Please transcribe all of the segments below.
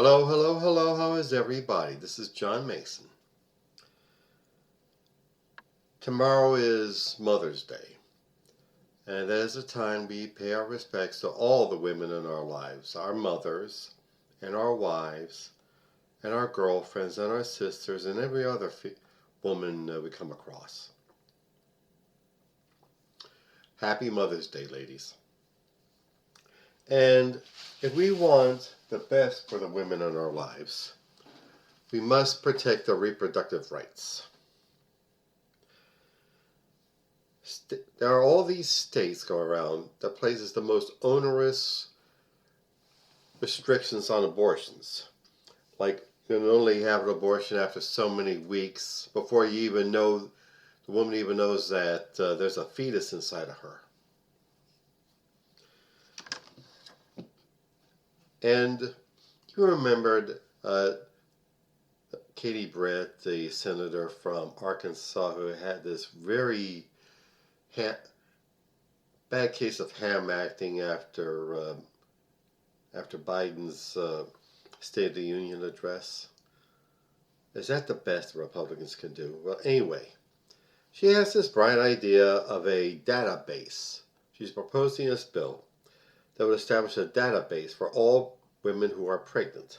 Hello, hello, hello, how is everybody? This is John Mason. Tomorrow is Mother's Day, and that is a time we pay our respects to all the women in our lives, our mothers, and our wives, and our girlfriends, and our sisters, and every other woman we come across. Happy Mother's Day, ladies. And if we want the best for the women in our lives, we must protect their reproductive rights. There are all these states going around that places the most onerous restrictions on abortions. Like, you can only have an abortion after so many weeks before you even know, the woman even knows that there's a fetus inside of her. And you remembered Katie Britt, the senator from Arkansas, who had this very bad case of ham acting after Biden's State of the Union address. Is that the best the Republicans can do? Well, anyway, she has this bright idea of a database. She's proposing this bill that would establish a database for all women who are pregnant.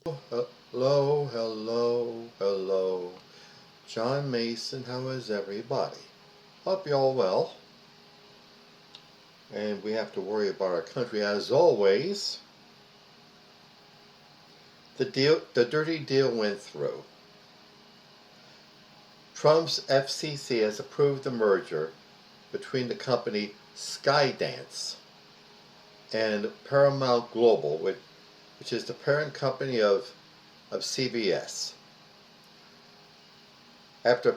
Hello, hello, hello. John Mason, how is everybody? Hope you're all well. And we have to worry about our country as always. The dirty deal went through. Trump's FCC has approved the merger between the company Skydance and Paramount Global, which is the parent company of CBS. After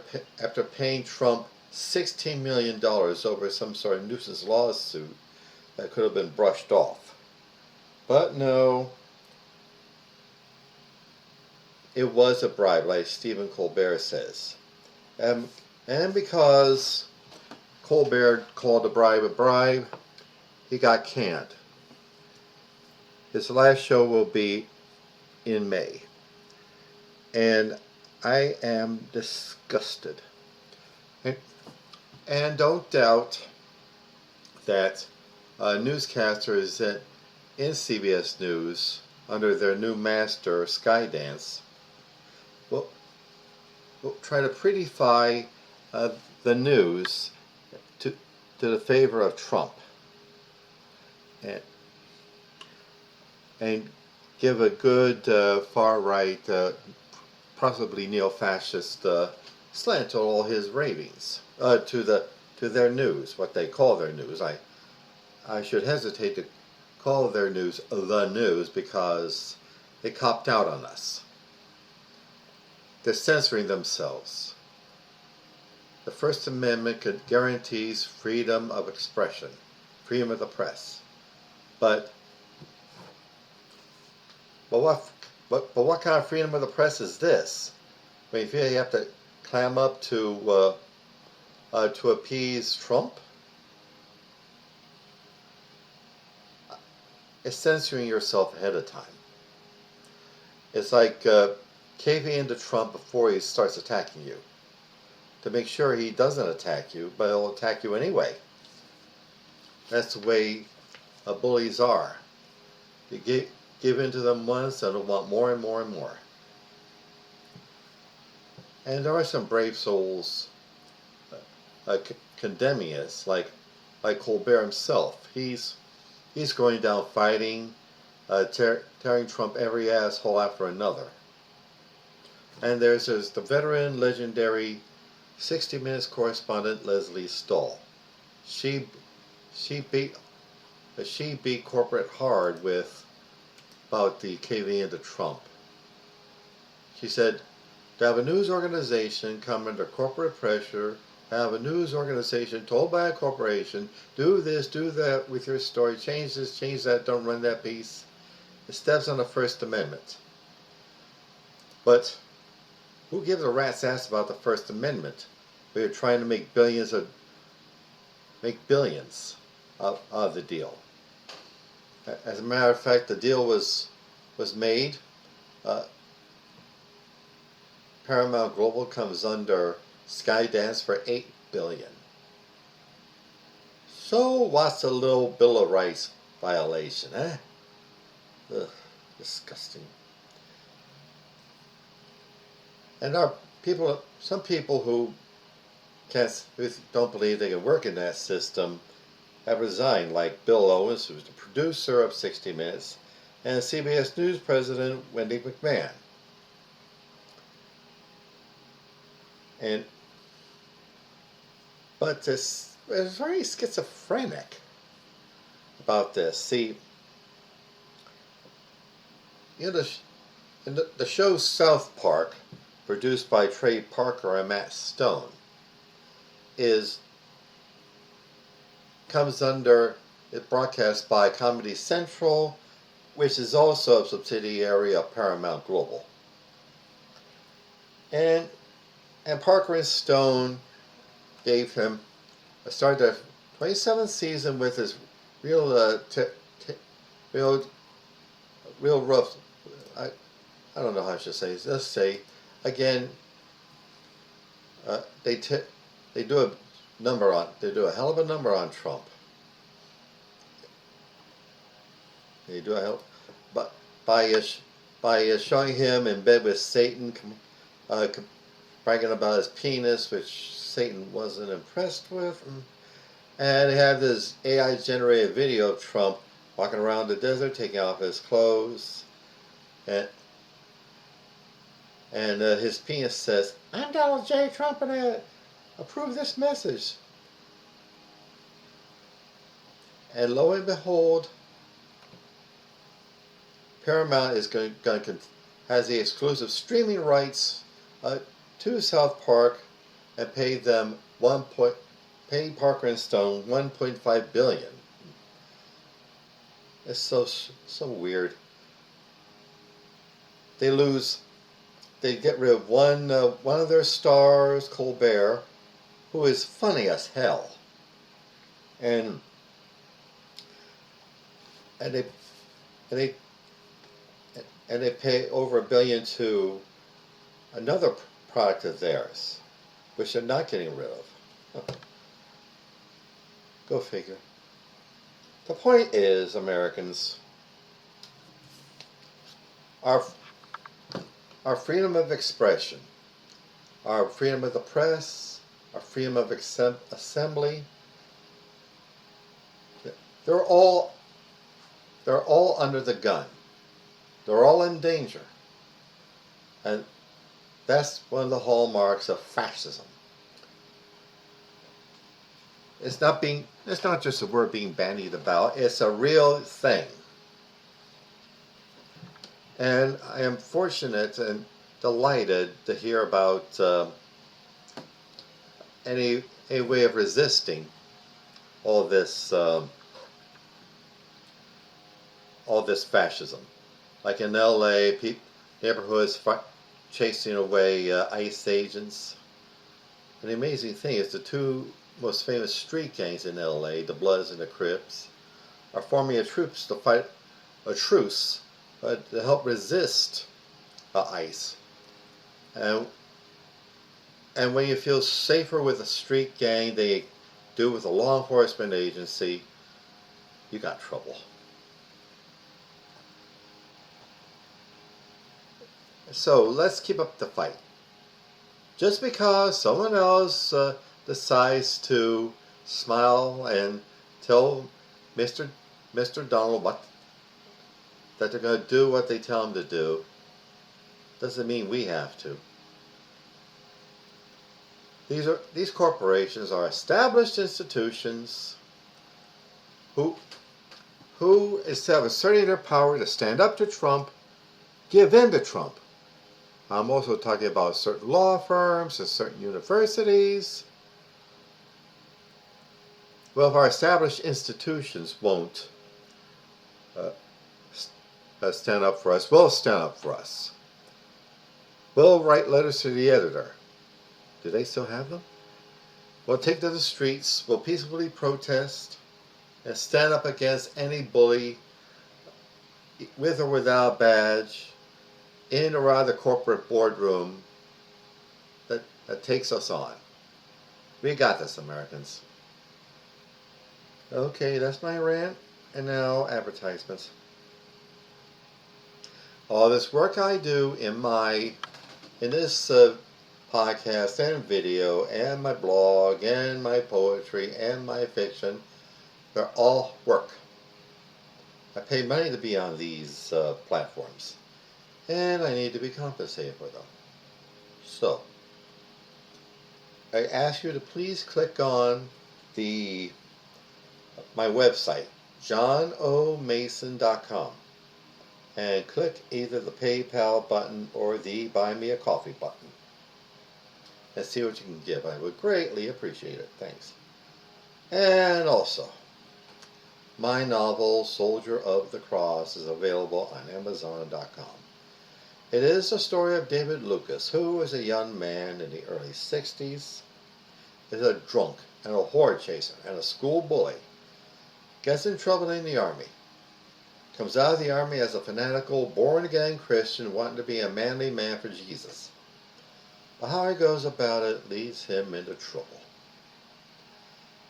paying Trump $16 million over some sort of nuisance lawsuit that could have been brushed off. But no, it was a bribe, like Stephen Colbert says. And because Colbert called a bribe, he got canned. His last show will be in May. And I am disgusted. And don't doubt that newscasters in CBS News, under their new master, Skydance, will try to prettify the news to the favor of Trump. And give a good far-right, possibly neo-fascist slant to all his ravings, to their news, what they call their news. I should hesitate to call their news the news because they copped out on us. They're censoring themselves. The First Amendment guarantees freedom of expression, freedom of the press. But what kind of freedom of the press is this? I mean, if you have to clam up to appease Trump, it's censoring yourself ahead of time. It's like caving into Trump before he starts attacking you, to make sure he doesn't attack you, but he'll attack you anyway. That's the way bullies are. You give in to them once and they'll want more and more and more. And there are some brave souls condemning us, like Colbert himself. He's going down fighting, tearing Trump every asshole after another. And there's the veteran, legendary 60 Minutes correspondent Leslie Stahl. She beat corporate hard about the caving into Trump. She said, to have a news organization come under corporate pressure, have a news organization told by a corporation, do this, do that with your story, change this, change that, don't run that piece. It steps on the First Amendment. But who gives a rat's ass about the First Amendment? We're trying to make billions of the deal. As a matter of fact, the deal was was made. Uh, Paramount Global comes under Skydance for $8 billion. So what's a little Bill of Rights violation, eh? Ugh, disgusting. And some people who don't believe they can work in that system have resigned, like Bill Owens, who's the producer of 60 Minutes, and CBS News president Wendy McMahon. But it's very schizophrenic about this. See, the show South Park, produced by Trey Parker and Matt Stone, comes under, it broadcast by Comedy Central, which is also a subsidiary of Paramount Global. And Parker and Stone started the 27th season with his real rough, I don't know how I should say this. Let's say, again, they do a hell of a number on Trump. They do a hell, but by showing him in bed with Satan, bragging about his penis, which Satan wasn't impressed with, and they have this AI-generated video of Trump walking around the desert, taking off his clothes, and his penis says, "I'm Donald J. Trump, and I approve this message." And lo and behold, Paramount is has the exclusive streaming rights to South Park, and paid Parker and Stone $1.5 billion. It's so weird. They get rid of one of their stars, Colbert, who is funny as hell, and they pay over $1 billion to another product of theirs, which they're not getting rid of. Go figure. The point is, Americans, our freedom of expression, our freedom of the press, our freedom of assembly, they're all under the gun. They're all in danger. And that's one of the hallmarks of fascism. It's not just a word being bandied about, it's a real thing. And I am fortunate and delighted to hear about a way of resisting all this fascism. Like in LA, neighborhoods chasing away ICE agents. And the amazing thing is the two most famous street gangs in LA, the Bloods and the Crips, are forming a truce to help resist ICE. And when you feel safer with a street gang than you do with a law enforcement agency, you got trouble. So let's keep up the fight. Just because someone else decides to smile and tell Mr. Donald that they're going to do what they tell him to do, doesn't mean we have to. These corporations are established institutions who instead of asserting their power to stand up to Trump, give in to Trump. I'm also talking about certain law firms and certain universities. Well, if our established institutions won't stand up for us, we'll stand up for us. We'll write letters to the editor. Do they still have them? We'll take to the streets, we'll peacefully protest, and stand up against any bully with or without a badge, in or out of the corporate boardroom that takes us on. We got this, Americans. Okay, that's my rant. And now advertisements. All this work I do in this podcast and video and my blog and my poetry and my fiction, they're all work. I pay money to be on these platforms, and I need to be compensated for them. So, I ask you to please click on my website, johnomason.com, and click either the PayPal button or the Buy Me a Coffee button, and see what you can give. I would greatly appreciate it. Thanks. And also, my novel, Soldier of the Cross, is available on Amazon.com. It is the story of David Lucas, who was a young man in the early 60s, is a drunk and a whore chaser and a school bully, gets in trouble in the army, comes out of the army as a fanatical, born-again Christian wanting to be a manly man for Jesus. But how he goes about it leads him into trouble.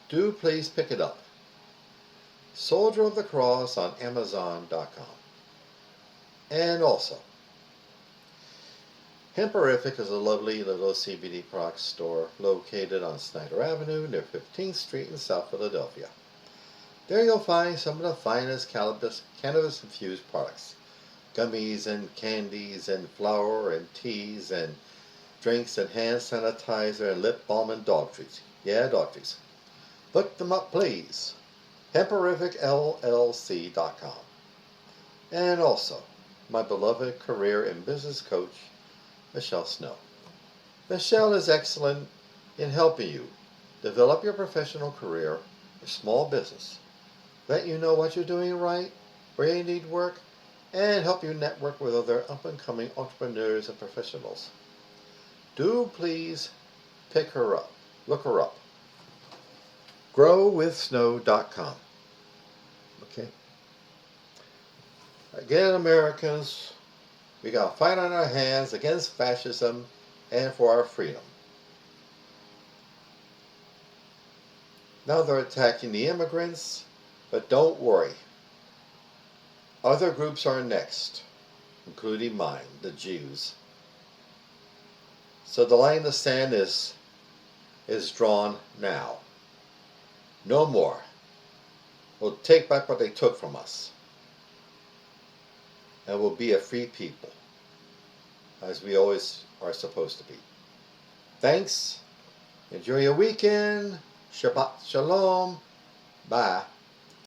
Do please pick it up. Soldier of the Cross on Amazon.com. And also, Hemperific is a lovely little CBD product store located on Snyder Avenue near 15th Street in South Philadelphia. There you'll find some of the finest cannabis-infused products. Gummies and candies and flour and teas and drinks and hand sanitizer and lip balm and dog treats. Yeah, dog treats. Look them up, please. HemperificLLC.com. And also, my beloved career and business coach, Michelle Snow. Michelle is excellent in helping you develop your professional career or small business, let you know what you're doing right, where you need work, and help you network with other up-and-coming entrepreneurs and professionals. Do please pick her up. Look her up. GrowWithSnow.com. Okay. Again, Americans, we got to fight on our hands against fascism and for our freedom. Now they're attacking the immigrants, but don't worry. Other groups are next, including mine, the Jews. So the line in the sand is drawn now. No more. We'll take back what they took from us. And we'll be a free people, as we always are supposed to be. Thanks. Enjoy your weekend. Shabbat Shalom. Bye.